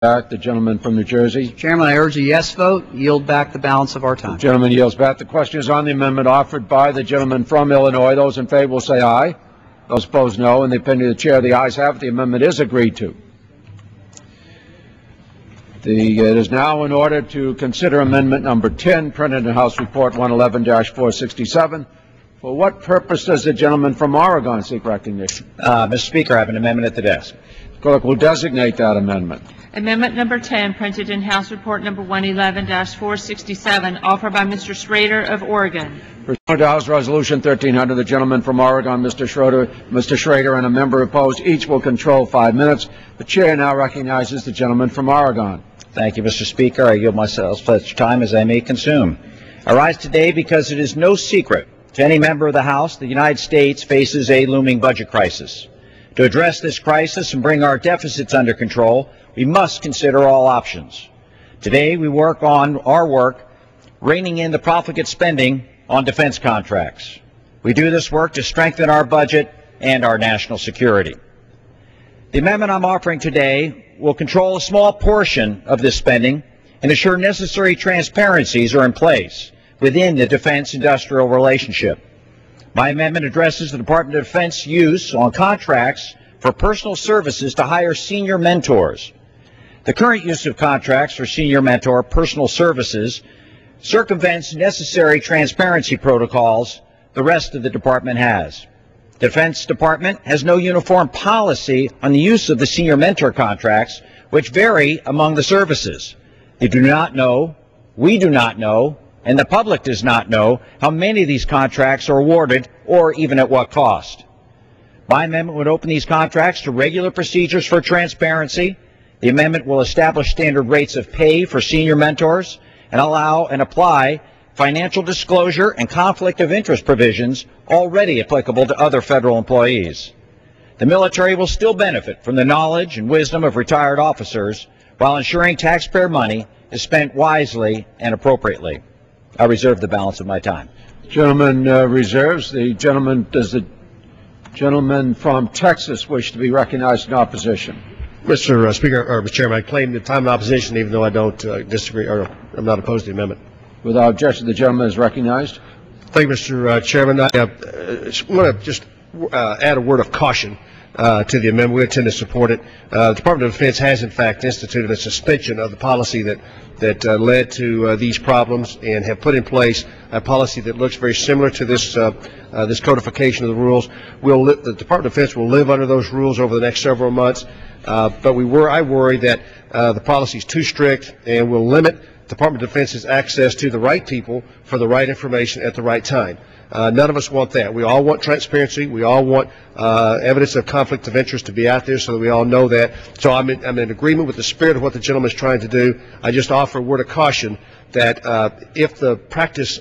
Back. The gentleman from New Jersey. Mr. Chairman, I urge a yes vote. Yield back the balance of our time. The gentleman yields back. The question is on the amendment offered by the gentleman from Illinois. Those in favor will say aye. Those opposed, no. In the opinion of the chair, the ayes have it. The amendment is agreed to. It is now in order to consider amendment number 10, printed in House Report 111-467. For what purpose does the gentleman from Oregon seek recognition? Mr. Speaker, I have an amendment at the desk. The clerk will designate that amendment. Amendment number 10, printed in House Report number 111-467, offered by Mr. Schrader of Oregon. Pursuant to House Resolution 1300, the gentleman from Oregon, Mr. Schrader, and a member opposed, each will control 5 minutes. The chair now recognizes the gentleman from Oregon. Thank you, Mr. Speaker. I yield myself such time as I may consume. I rise today because it is no secret to any member of the House the United States faces a looming budget crisis. To address this crisis and bring our deficits under control, we must consider all options. Today, we work on our work reining in the profligate spending on defense contracts. We do this work to strengthen our budget and our national security. The amendment I'm offering today will control a small portion of this spending and ensure necessary transparencies are in place within the defense-industrial relationship. My amendment addresses the Department of Defense use on contracts for personal services to hire senior mentors. The current use of contracts for senior mentor personal services circumvents necessary transparency protocols the rest of the department has. The Defense Department has no uniform policy on the use of the senior mentor contracts, which vary among the services. They do not know, we do not know, and the public does not know how many of these contracts are awarded or even at what cost. My amendment would open these contracts to regular procedures for transparency. The amendment will establish standard rates of pay for senior mentors and allow and apply financial disclosure and conflict of interest provisions already applicable to other federal employees. The military will still benefit from the knowledge and wisdom of retired officers while ensuring taxpayer money is spent wisely and appropriately. I reserve the balance of my time. Gentleman reserves. Does the gentleman from Texas wish to be recognized in opposition? Mr. Speaker, or Mr. Chairman, I claim the time of opposition even though I don't disagree or I'm not opposed to the amendment. Without objection, the gentleman is recognized. Thank you, Mr. Chairman. I want to just add a word of caution to the amendment. We intend to support it. The Department of Defense has, in fact, instituted a suspension of the policy that led to these problems and have put in place a policy that looks very similar to this this codification of the rules. The Department of Defense will live under those rules over the next several months, but I worry that the policy is too strict and will limit Department of Defense's access to the right people for the right information at the right time. None of us want that. We all want transparency. We all want evidence of conflict of interest to be out there so that we all know that. So I'm in agreement with the spirit of what the gentleman is trying to do. I just offer a word of caution that if the practice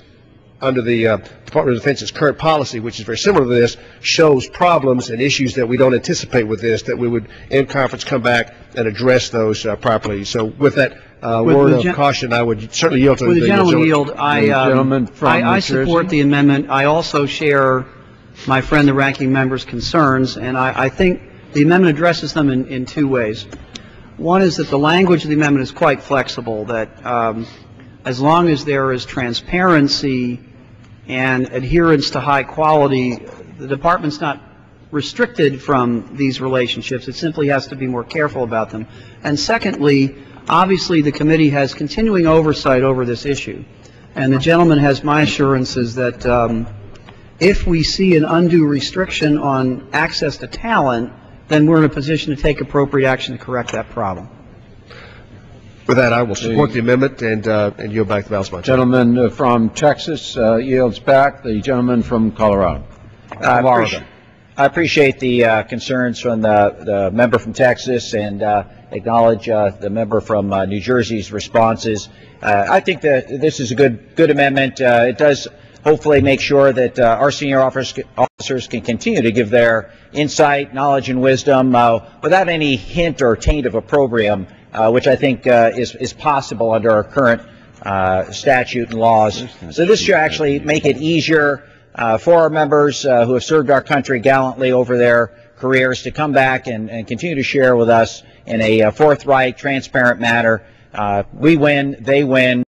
under the Department of Defense's current policy, which is very similar to this, shows problems and issues that we don't anticipate with this, that we would, in conference, come back and address those properly. So with that word of caution, I would certainly yield to the gentleman yield. I support the amendment. I also share my friend, the ranking member's concerns, and I think the amendment addresses them in two ways. One is that the language of the amendment is quite flexible, that as long as there is transparency and adherence to high quality, the department's not restricted from these relationships. It simply has to be more careful about them. And secondly, obviously the committee has continuing oversight over this issue, and the gentleman has my assurances that if we see an undue restriction on access to talent, then we're in a position to take appropriate action to correct that problem. With that, I will support the amendment and yield back the balance of my time. Gentleman from Texas yields back. The gentleman from Colorado. I appreciate the concerns from the member from Texas and acknowledge the member from New Jersey's responses. I think that this is a good amendment. It does hopefully make sure that our senior officers can continue to give their insight, knowledge, and wisdom without any hint or taint of opprobrium, which I think is possible under our current statute and laws. So this should actually make it easier for our members who have served our country gallantly over their careers to come back and continue to share with us in a forthright, transparent manner. We win, they win.